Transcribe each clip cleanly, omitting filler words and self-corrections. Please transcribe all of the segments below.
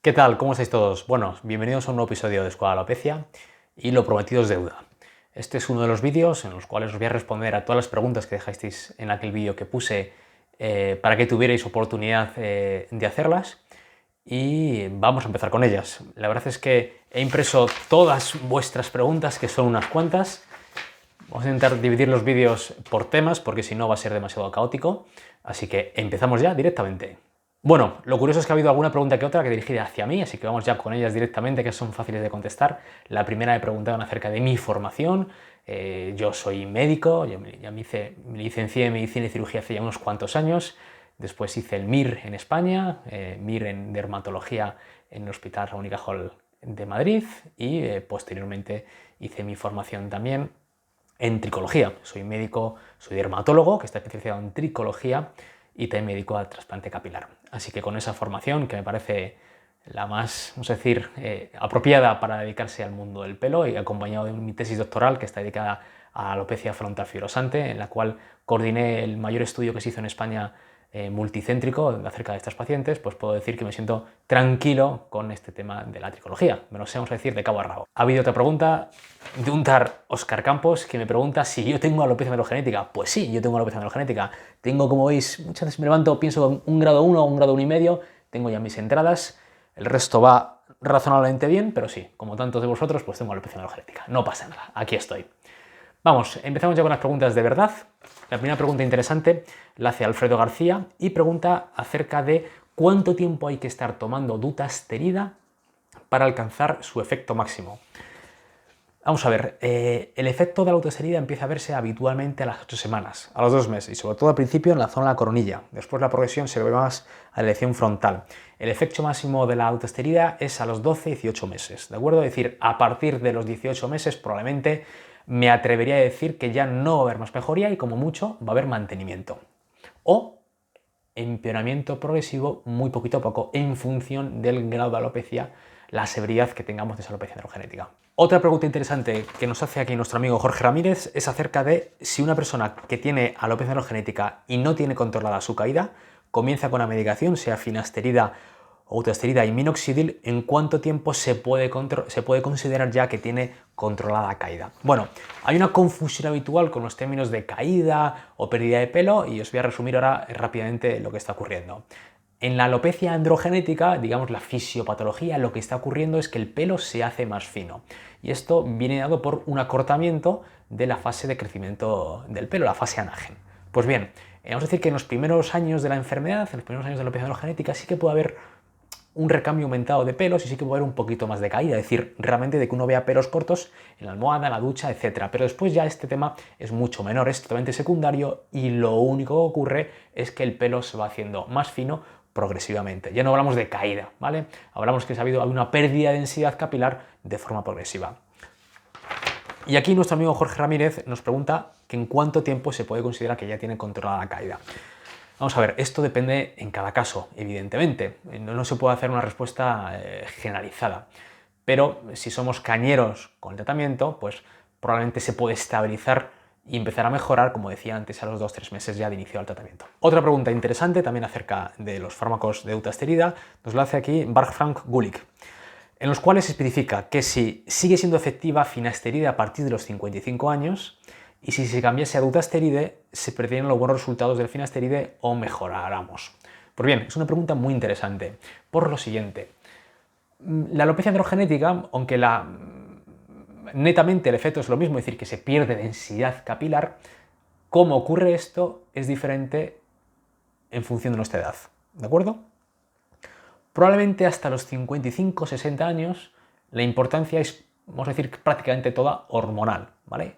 ¿Qué tal? ¿Cómo estáis todos? Bueno, bienvenidos a un nuevo episodio de Escuela de Alopecia y lo prometido es deuda. Este es uno de los vídeos en los cuales os voy a responder a todas las preguntas que dejasteis en aquel vídeo que puse para que tuvierais oportunidad de hacerlas y vamos a empezar con ellas. La verdad es que he impreso todas vuestras preguntas, que son unas cuantas. Vamos a intentar dividir los vídeos por temas porque si no va a ser demasiado caótico, así que empezamos ya directamente. Bueno, lo curioso es que ha habido alguna pregunta que otra que dirigida hacia mí, así que vamos ya con ellas directamente, que son fáciles de contestar. La primera me preguntaban acerca de mi formación. Yo soy médico, me licencié en Medicina y Cirugía hace ya unos cuantos años. Después hice el MIR en España, MIR en Dermatología en el Hospital Ramón y Cajal de Madrid y posteriormente hice mi formación también en tricología. Soy médico, soy dermatólogo, que está especializado en tricología y también me dedico al trasplante capilar. Así que con esa formación, que me parece la más, vamos a decir, apropiada para dedicarse al mundo del pelo, y acompañado de mi tesis doctoral que está dedicada a la alopecia frontal fibrosante, en la cual coordiné el mayor estudio que se hizo en España multicéntrico acerca de estas pacientes, pues puedo decir que me siento tranquilo con este tema de la tricología. Me lo sé, vamos a decir, de cabo a rabo. Ha habido otra pregunta de un tal Oscar Campos que me pregunta si yo tengo alopecia melogenética. Pues sí, yo tengo alopecia melogenética. Tengo, como veis, muchas veces me levanto, pienso un grado 1 o un grado 1,5, tengo ya mis entradas, el resto va razonablemente bien, pero sí, como tantos de vosotros, pues tengo alopecia melogenética. No pasa nada, aquí estoy. Vamos, empezamos ya con las preguntas de verdad. La primera pregunta interesante la hace Alfredo García y pregunta acerca de cuánto tiempo hay que estar tomando dutasterida para alcanzar su efecto máximo. Vamos a ver, el efecto de la dutasterida empieza a verse habitualmente a las 8 semanas, a los 2 meses, y sobre todo al principio en la zona de la coronilla. Después la progresión se ve más a la elección frontal. El efecto máximo de la dutasterida es a los 12-18 meses, ¿de acuerdo? Es decir, a partir de los 18 meses probablemente me atrevería a decir que ya no va a haber más mejoría y como mucho va a haber mantenimiento. O empeoramiento progresivo muy poquito a poco en función del grado de alopecia, la severidad que tengamos de esa alopecia androgenética. Otra pregunta interesante que nos hace aquí nuestro amigo Jorge Ramírez es acerca de si una persona que tiene alopecia androgenética y no tiene controlada su caída, comienza con la medicación, sea finasterida o dutasterida y minoxidil, ¿en cuánto tiempo se puede considerar ya que tiene controlada la caída? Bueno, hay una confusión habitual con los términos de caída o pérdida de pelo y os voy a resumir ahora rápidamente lo que está ocurriendo. En la alopecia androgenética, digamos la fisiopatología, lo que está ocurriendo es que el pelo se hace más fino. Y esto viene dado por un acortamiento de la fase de crecimiento del pelo, la fase anagen. Pues bien, vamos a decir que en los primeros años de la enfermedad, en los primeros años de la alopecia androgenética, sí que puede haber un recambio aumentado de pelos y sí que puede haber un poquito más de caída, es decir, realmente de que uno vea pelos cortos en la almohada, en la ducha, etc. Pero después ya este tema es mucho menor, es totalmente secundario y lo único que ocurre es que el pelo se va haciendo más fino progresivamente. Ya no hablamos de caída, ¿vale? Hablamos que ha habido una pérdida de densidad capilar de forma progresiva. Y aquí nuestro amigo Jorge Ramírez nos pregunta que en cuánto tiempo se puede considerar que ya tiene controlada la caída. Vamos a ver, esto depende en cada caso, evidentemente. No se puede hacer una respuesta generalizada. Pero si somos cañeros con el tratamiento, pues probablemente se puede estabilizar y empezar a mejorar, como decía antes, a los 2-3 meses ya de inicio del tratamiento. Otra pregunta interesante también acerca de los fármacos de dutasterida nos la hace aquí Frank Gulick, en los cuales se especifica que si sigue siendo efectiva finasterida a partir de los 55 años y si se cambiase a dutasteride se perderían los buenos resultados del finasteride o mejoráramos. Pues bien, es una pregunta muy interesante por lo siguiente. La alopecia androgenética, aunque netamente el efecto es lo mismo, es decir, que se pierde densidad capilar, cómo ocurre esto es diferente en función de nuestra edad, ¿de acuerdo? Probablemente hasta los 55-60 años la importancia es, vamos a decir, prácticamente toda hormonal, ¿vale?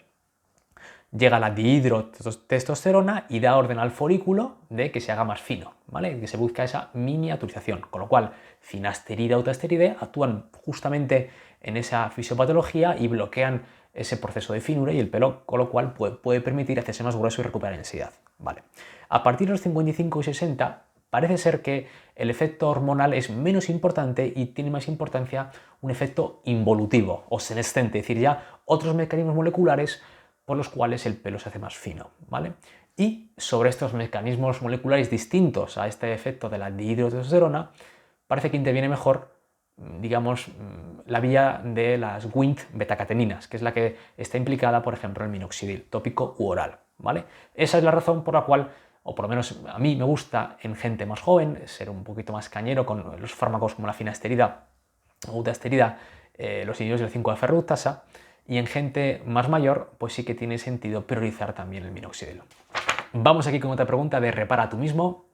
Llega la dihidrotestosterona y da orden al folículo de que se haga más fino, ¿vale? Que se busca esa miniaturización, con lo cual finasterida o dutasteride actúan justamente en esa fisiopatología y bloquean ese proceso de finura y el pelo, con lo cual puede permitir hacerse más grueso y recuperar densidad, ¿vale? A partir de los 55 y 60 parece ser que el efecto hormonal es menos importante y tiene más importancia un efecto involutivo o senescente, es decir, ya otros mecanismos moleculares por los cuales el pelo se hace más fino, ¿vale? Y sobre estos mecanismos moleculares distintos a este efecto de la dihidrotestosterona, parece que interviene mejor digamos, la vía de las Wnt betacateninas, que es la que está implicada, por ejemplo, en el minoxidil, tópico u oral, ¿vale? Esa es la razón por la cual, o por lo menos a mí me gusta en gente más joven, ser un poquito más cañero con los fármacos como la finasterida o dutasterida, los inhibidores del 5-alfa-reductasa, y en gente más mayor, pues sí que tiene sentido priorizar también el minoxidil. Vamos aquí con otra pregunta de Repara tú mismo,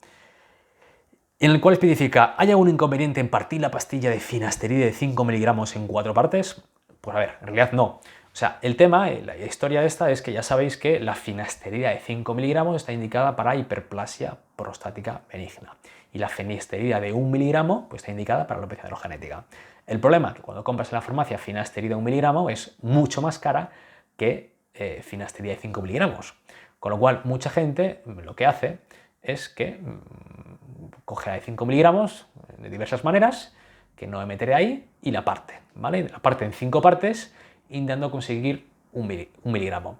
en el cual especifica, ¿hay algún inconveniente en partir la pastilla de finasterida de 5 miligramos en 4 partes? Pues a ver, en realidad no. O sea, el tema, la historia de esta es que ya sabéis que la finasterida de 5 miligramos está indicada para hiperplasia prostática benigna y la finasterida de 1 miligramo pues está indicada para alopecia androgenética. El problema es que cuando compras en la farmacia finasterida de 1 miligramo es mucho más cara que finasterida de 5 miligramos. Con lo cual, mucha gente lo que hace es que coge la de 5 miligramos de diversas maneras, que no me meteré ahí, y la parte, ¿vale? La parte en 5 partes, intentando conseguir un miligramo.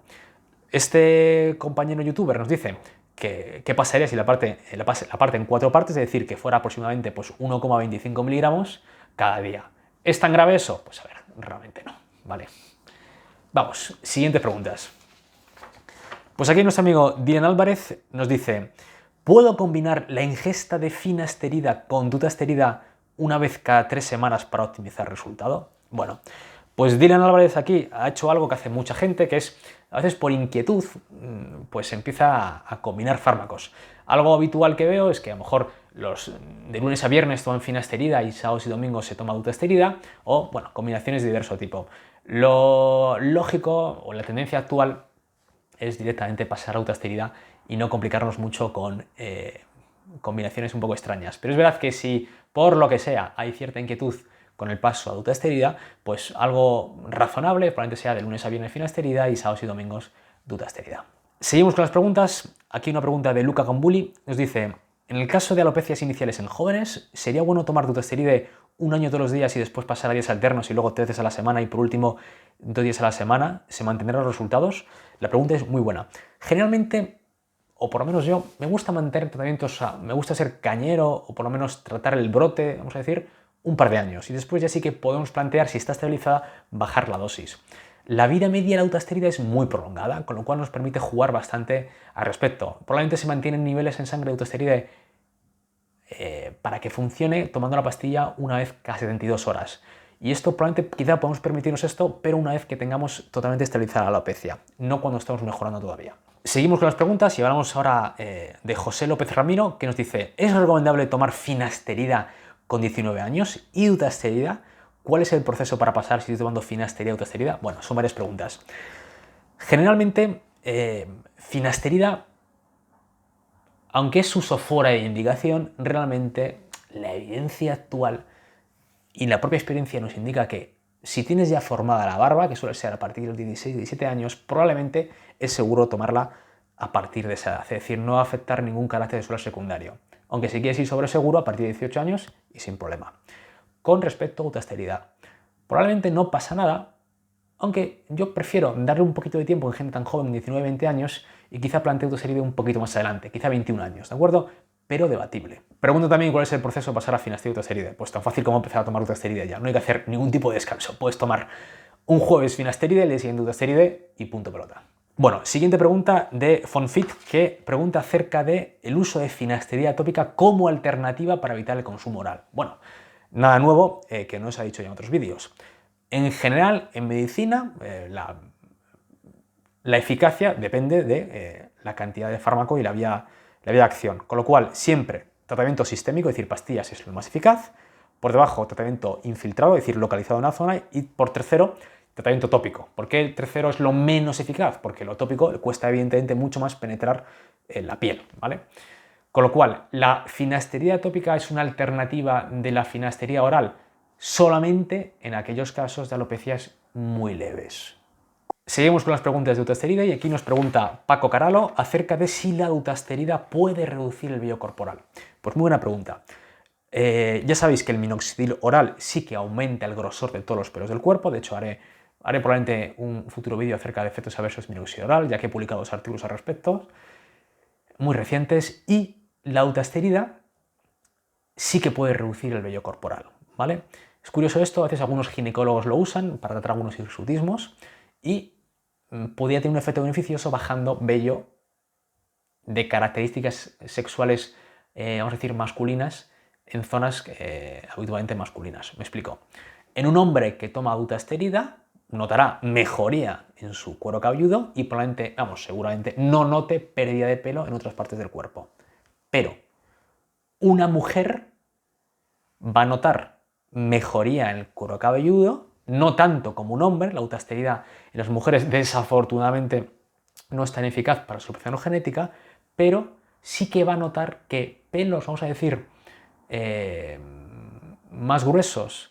Este compañero youtuber nos dice que qué pasaría si la parte en 4 partes, es decir, que fuera aproximadamente pues, 1,25 miligramos cada día. ¿Es tan grave eso? Pues a ver, realmente no, ¿vale? Vamos, siguientes preguntas. Pues aquí nuestro amigo Dylan Álvarez nos dice, ¿puedo combinar la ingesta de finasterida con dutasterida una vez cada 3 semanas para optimizar resultado? Bueno, pues Dylan Álvarez aquí ha hecho algo que hace mucha gente, que es, a veces por inquietud, pues empieza a combinar fármacos. Algo habitual que veo es que a lo mejor de lunes a viernes toman finasterida y sábados y domingos se toma dutasterida, o, bueno, combinaciones de diverso tipo. Lo lógico, o la tendencia actual, es directamente pasar a dutasterida y no complicarnos mucho con combinaciones un poco extrañas. Pero es verdad que si por lo que sea hay cierta inquietud con el paso a dutasterida, pues algo razonable probablemente sea de lunes a viernes finasterida y sábados y domingos dutasterida. Seguimos con las preguntas. Aquí una pregunta de Luca Gambuli. Nos dice, en el caso de alopecias iniciales en jóvenes, ¿sería bueno tomar dutasteride 1 año todos los días y después pasar a días alternos y luego 3 veces a la semana y por último 2 días a la semana? ¿Se mantendrán los resultados? La pregunta es muy buena. Generalmente, o por lo menos yo, me gusta mantener tratamientos, o sea, me gusta ser cañero o por lo menos tratar el brote, vamos a decir, un par de años. Y después ya sí que podemos plantear, si está estabilizada, bajar la dosis. La vida media de la dutasterida es muy prolongada, con lo cual nos permite jugar bastante al respecto. Probablemente se mantienen niveles en sangre de dutasterida para que funcione tomando la pastilla una vez cada 72 horas. Y esto probablemente, quizá podemos permitirnos esto, pero una vez que tengamos totalmente estabilizada la alopecia, no cuando estamos mejorando todavía. Seguimos con las preguntas y hablamos ahora de José López Ramiro, que nos dice, ¿es recomendable tomar finasterida con 19 años y dutasterida? ¿Cuál es el proceso para pasar si estoy tomando finasterida o dutasterida? Bueno, son varias preguntas. Generalmente, finasterida, aunque es uso fuera de indicación, realmente la evidencia actual y la propia experiencia nos indica que si tienes ya formada la barba, que suele ser a partir de los 16-17 años, probablemente es seguro tomarla a partir de esa edad. Es decir, no va a afectar ningún carácter de suelo secundario. Aunque si quieres ir sobre seguro a partir de 18 años y sin problema. Con respecto a dutasterida, probablemente no pasa nada, aunque yo prefiero darle un poquito de tiempo en gente tan joven, 19-20 años, y quizá planteo dutasterida un poquito más adelante, quizá 21 años, ¿de acuerdo? Pero debatible. Pregunto también cuál es el proceso de pasar a finasterida y dutasterida. Pues tan fácil como empezar a tomar dutasterida ya. No hay que hacer ningún tipo de descanso. Puedes tomar un jueves finasterida, el día siguiente dutasterida y punto pelota. Bueno, siguiente pregunta de Fonfit, que pregunta acerca del uso de finasterida tópica como alternativa para evitar el consumo oral. Bueno, nada nuevo que no os ha dicho ya en otros vídeos. En general, en medicina, la eficacia depende de la cantidad de fármaco y la vía de acción. Con lo cual, siempre tratamiento sistémico, es decir, pastillas es lo más eficaz. Por debajo, tratamiento infiltrado, es decir, localizado en la zona. Y por tercero, tratamiento tópico. ¿Por qué el tercero es lo menos eficaz? Porque lo tópico le cuesta evidentemente mucho más penetrar en la piel, ¿vale? Con lo cual, ¿la finasterida tópica es una alternativa de la finasterida oral? Solamente en aquellos casos de alopecias muy leves. Seguimos con las preguntas de dutasterida y aquí nos pregunta Paco Caralo acerca de si la dutasterida puede reducir el vello corporal. Pues muy buena pregunta. Ya sabéis que el minoxidil oral sí que aumenta el grosor de todos los pelos del cuerpo. De hecho, haré probablemente un futuro vídeo acerca de efectos adversos del minoxidil oral, ya que he publicado 2 artículos al respecto, muy recientes. Y la dutasterida sí que puede reducir el vello corporal, ¿vale? Es curioso esto, a veces algunos ginecólogos lo usan para tratar algunos hirsutismos y podría tener un efecto beneficioso bajando vello de características sexuales, vamos a decir, masculinas en zonas habitualmente masculinas. Me explico. En un hombre que toma dutasterida notará mejoría en su cuero cabelludo y probablemente, seguramente no note pérdida de pelo en otras partes del cuerpo. Pero una mujer va a notar mejoría en el cuero cabelludo, no tanto como un hombre. La dutasterida en las mujeres desafortunadamente no es tan eficaz para su protección genética, pero sí que va a notar que pelos, vamos a decir, más gruesos,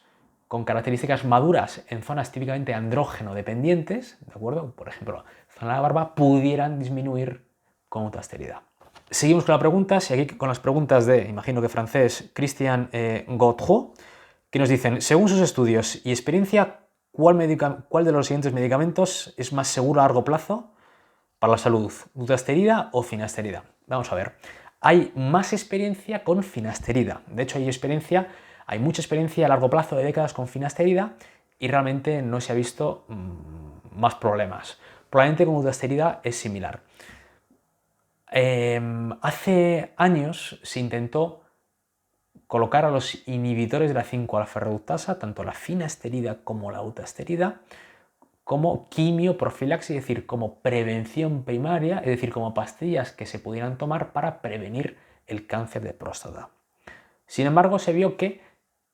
con características maduras en zonas típicamente andrógeno dependientes, ¿de acuerdo? Por ejemplo, zona de la barba, pudieran disminuir con dutasterida. Seguimos con las preguntas, y aquí con las preguntas de, imagino que francés, Christian Gautreau, que nos dicen, según sus estudios y experiencia, ¿cuál de los siguientes medicamentos es más seguro a largo plazo para la salud? ¿Dutasterida o finasterida? Vamos a ver. Hay más experiencia con finasterida. De hecho, hay mucha experiencia a largo plazo de décadas con finasterida y realmente no se ha visto más problemas. Probablemente con dutasterida es similar. Hace años se intentó colocar a los inhibidores de la 5-alfa-reductasa, tanto la finasterida como la dutasterida, como quimioprofilaxis, es decir, como prevención primaria, es decir, como pastillas que se pudieran tomar para prevenir el cáncer de próstata. Sin embargo, se vio que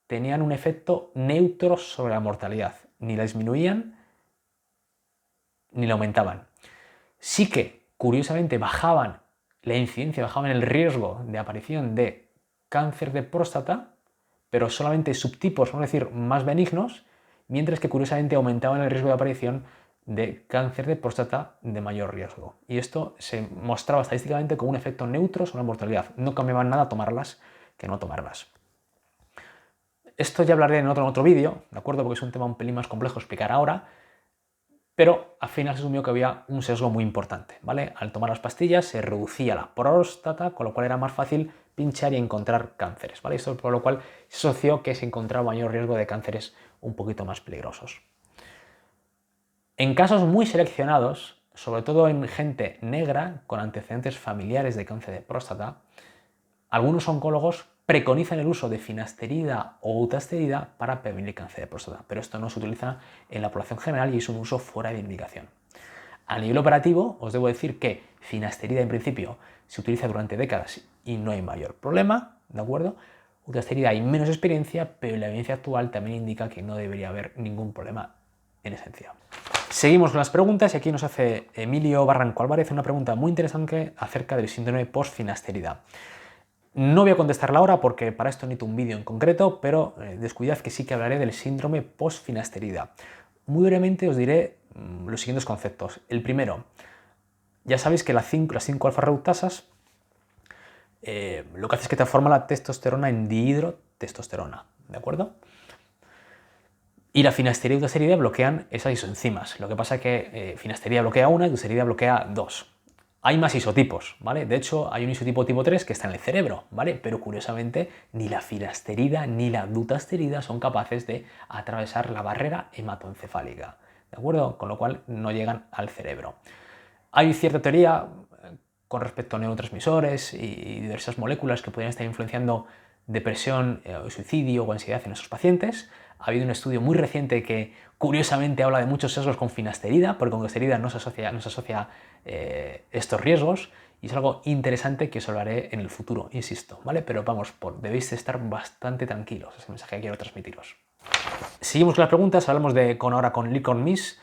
tenían un efecto neutro sobre la mortalidad, ni la disminuían ni la aumentaban. Sí que, curiosamente, bajaban la incidencia, bajaban el riesgo de aparición de cáncer de próstata, pero solamente subtipos, vamos a decir, más benignos, mientras que curiosamente aumentaban el riesgo de aparición de cáncer de próstata de mayor riesgo. Y esto se mostraba estadísticamente como un efecto neutro sobre la mortalidad. No cambiaban nada tomarlas que no tomarlas. Esto ya hablaré en otro vídeo, ¿de acuerdo? Porque es un tema un pelín más complejo explicar ahora, pero al final se asumió que había un sesgo muy importante, ¿vale? Al tomar las pastillas se reducía la próstata, con lo cual era más fácil pinchar y encontrar cánceres, ¿vale? Esto por lo cual se asoció que se encontraba mayor riesgo de cánceres un poquito más peligrosos. En casos muy seleccionados, sobre todo en gente negra con antecedentes familiares de cáncer de próstata, algunos oncólogos preconizan el uso de finasterida o dutasterida para prevenir el cáncer de próstata, pero esto no se utiliza en la población general y es un uso fuera de indicación. A nivel operativo, os debo decir que finasterida en principio se utiliza durante décadas y no hay mayor problema, ¿de acuerdo? Dutasterida hay menos experiencia, pero la evidencia actual también indica que no debería haber ningún problema en esencia. Seguimos con las preguntas y aquí nos hace Emilio Barranco Álvarez una pregunta muy interesante acerca del síndrome post-finasterida. No voy a contestarla ahora porque para esto necesito un vídeo en concreto, pero descuidad que sí que hablaré del síndrome post-finasterida. Muy brevemente os diré los siguientes conceptos. El primero, ya sabéis que las 5-alfa-reductasas lo que hace es que transforma la testosterona en dihidrotestosterona, ¿de acuerdo? Y la finasterida y dutasterida bloquean esas isoenzimas. Lo que pasa es que finasterida bloquea una y dutasterida bloquea dos. Hay más isotipos, ¿vale? De hecho, hay un isotipo tipo 3 que está en el cerebro, ¿vale? Pero curiosamente, ni la finasterida ni la dutasterida son capaces de atravesar la barrera hematoencefálica, ¿de acuerdo? Con lo cual no llegan al cerebro. Hay cierta teoría con respecto a neurotransmisores y diversas moléculas que podrían estar influenciando depresión, suicidio o ansiedad en esos pacientes. Ha habido un estudio muy reciente que curiosamente habla de muchos sesgos con finasterida, porque con dutasterida no se asocia estos riesgos, y es algo interesante que os hablaré en el futuro, insisto, ¿vale? Pero vamos, debéis estar bastante tranquilos, es el mensaje que quiero transmitiros. Seguimos con las preguntas, hablamos ahora con Licorn Miss,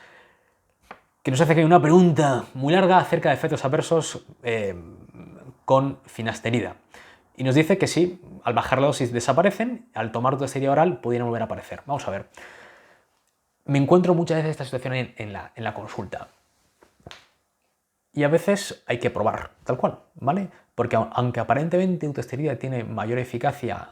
que nos hace aquí una pregunta muy larga acerca de efectos adversos con finasterida. Y nos dice que sí, al bajar la dosis desaparecen, al tomar dutasterida oral pudieran volver a aparecer. Vamos a ver. Me encuentro muchas veces esta situación en la consulta. Y a veces hay que probar, tal cual, ¿vale? Porque aunque aparentemente dutasterida tiene mayor eficacia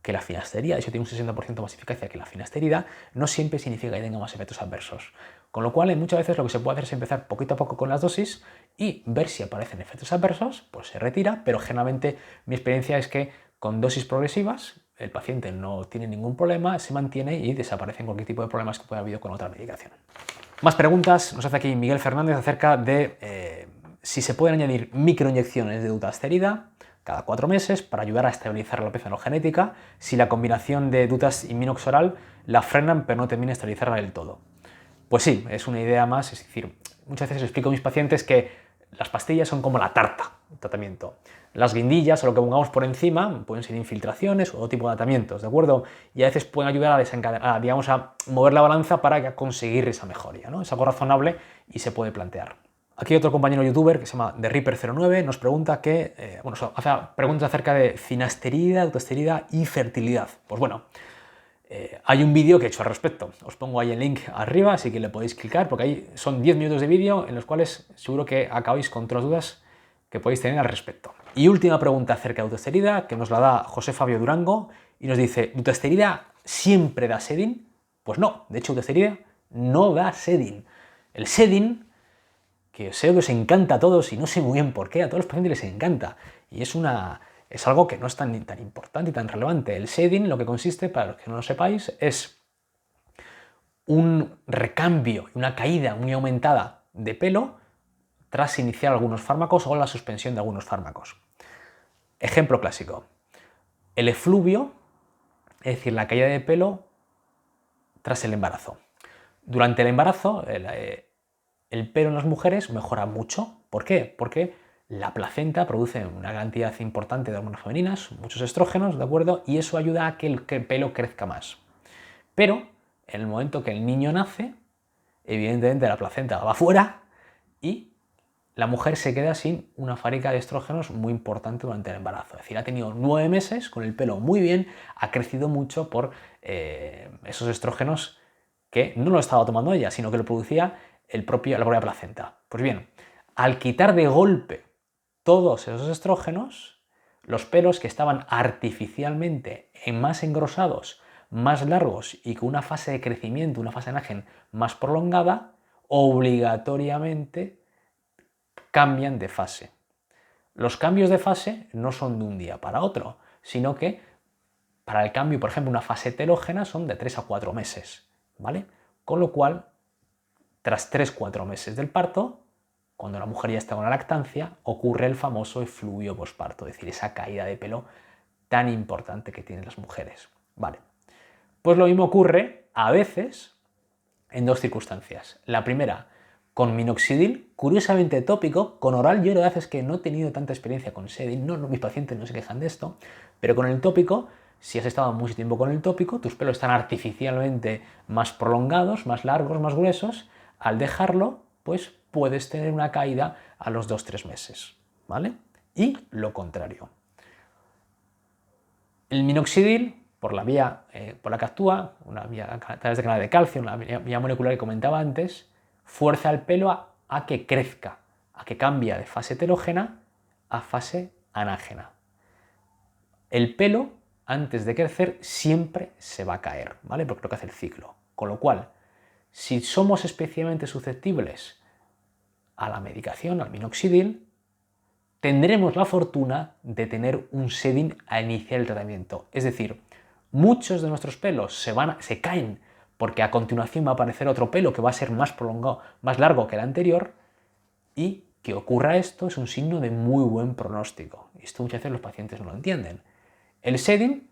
que la finasterida, de hecho tiene un 60% más eficacia que la finasterida, no siempre significa que tenga más efectos adversos. Con lo cual, muchas veces lo que se puede hacer es empezar poquito a poco con las dosis y ver si aparecen efectos adversos, pues se retira, pero generalmente mi experiencia es que con dosis progresivas, el paciente no tiene ningún problema, se mantiene y desaparecen cualquier tipo de problemas que pueda haber habido con otra medicación. Más preguntas nos hace aquí Miguel Fernández acerca de si se pueden añadir microinyecciones de dutasterida cada 4 meses para ayudar a estabilizar la alopecia genética, si la combinación de dutas y minox oral la frenan pero no termina de estabilizarla del todo. Pues sí, es una idea más, es decir, muchas veces explico a mis pacientes que las pastillas son como la tarta de tratamiento. Las guindillas o lo que pongamos por encima pueden ser infiltraciones o otro tipo de tratamientos, ¿de acuerdo? Y a veces pueden ayudar a desencadenar, digamos, a mover la balanza para conseguir esa mejoría, ¿no? Es algo razonable y se puede plantear. Aquí otro compañero youtuber que se llama TheReaper09 nos pregunta que, hace preguntas acerca de finasterida, dutasterida y fertilidad. Pues bueno, hay un vídeo que he hecho al respecto. Os pongo ahí el link arriba, así que le podéis clicar, porque ahí son 10 minutos de vídeo en los cuales seguro que acabáis con todas las dudas que podéis tener al respecto. Y última pregunta acerca de dutasterida, que nos la da José Fabio Durango, y nos dice, ¿dutasterida siempre da sedin? Pues no, de hecho dutasterida no da sedin. El sedin, que sé que os encanta a todos y no sé muy bien por qué, a todos los pacientes les encanta, y es algo que no es tan importante y tan relevante. El sedin, lo que consiste, para los que no lo sepáis, es un recambio y una caída muy aumentada de pelo tras iniciar algunos fármacos o la suspensión de algunos fármacos. Ejemplo clásico, el efluvio, es decir, la caída de pelo tras el embarazo. Durante el embarazo, el pelo en las mujeres mejora mucho. ¿Por qué? Porque la placenta produce una cantidad importante de hormonas femeninas, muchos estrógenos, ¿de acuerdo? Y eso ayuda a que el pelo crezca más. Pero en el momento que el niño nace, evidentemente la placenta va fuera y la mujer se queda sin una fábrica de estrógenos muy importante durante el embarazo. Es decir, ha tenido 9 meses con el pelo muy bien, ha crecido mucho por esos estrógenos que no lo estaba tomando ella, sino que lo producía la propia placenta. Pues bien, al quitar de golpe todos esos estrógenos, los pelos que estaban artificialmente más engrosados, más largos y con una fase de crecimiento, una fase de anagen más prolongada, obligatoriamente cambian de fase. Los cambios de fase no son de un día para otro, sino que para el cambio, por ejemplo, una fase telógena son de 3 a 4 meses, ¿vale? Con lo cual, tras 3-4 meses del parto, cuando la mujer ya está con la lactancia, ocurre el famoso efluvio posparto, es decir, esa caída de pelo tan importante que tienen las mujeres. Vale. Pues lo mismo ocurre a veces en dos circunstancias. La primera, con minoxidil, curiosamente tópico, con oral yo la verdad es que no he tenido tanta experiencia con sedin, mis pacientes no se quejan de esto, pero con el tópico, si has estado mucho tiempo con el tópico, tus pelos están artificialmente más prolongados, más largos, más gruesos, al dejarlo, pues puedes tener una caída a los 2-3 meses, ¿vale? Y lo contrario. El minoxidil, por la vía por la que actúa, una vía a través de canal de calcio, una vía molecular que comentaba antes, fuerza el pelo a que crezca, a que cambie de fase telógena a fase anágena. El pelo, antes de crecer, siempre se va a caer, ¿vale? Porque es lo que hace el ciclo. Con lo cual, si somos especialmente susceptibles a la medicación, al minoxidil, tendremos la fortuna de tener un sedin al iniciar el tratamiento. Es decir, muchos de nuestros pelos se caen porque a continuación va a aparecer otro pelo que va a ser más prolongado, más largo que el anterior, y que ocurra esto es un signo de muy buen pronóstico. Esto muchas veces los pacientes no lo entienden. El sedin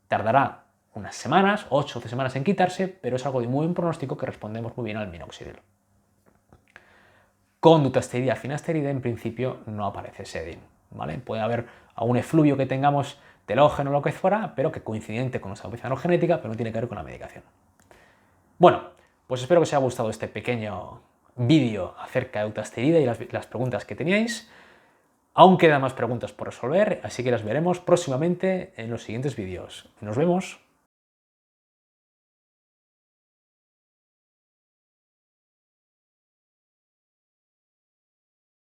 tardará unas semanas, 8 o 12 semanas en quitarse, pero es algo de muy buen pronóstico que respondemos muy bien al minoxidil. Con dutasterida, finasterida, en principio no aparece sedin, ¿vale? Puede haber algún efluvio que tengamos telógeno o lo que fuera, pero que coincidente con nuestra alopecia genética, pero no tiene que ver con la medicación. Bueno, pues espero que os haya gustado este pequeño vídeo acerca de dutasterida y las preguntas que teníais. Aún quedan más preguntas por resolver, así que las veremos próximamente en los siguientes vídeos. Nos vemos.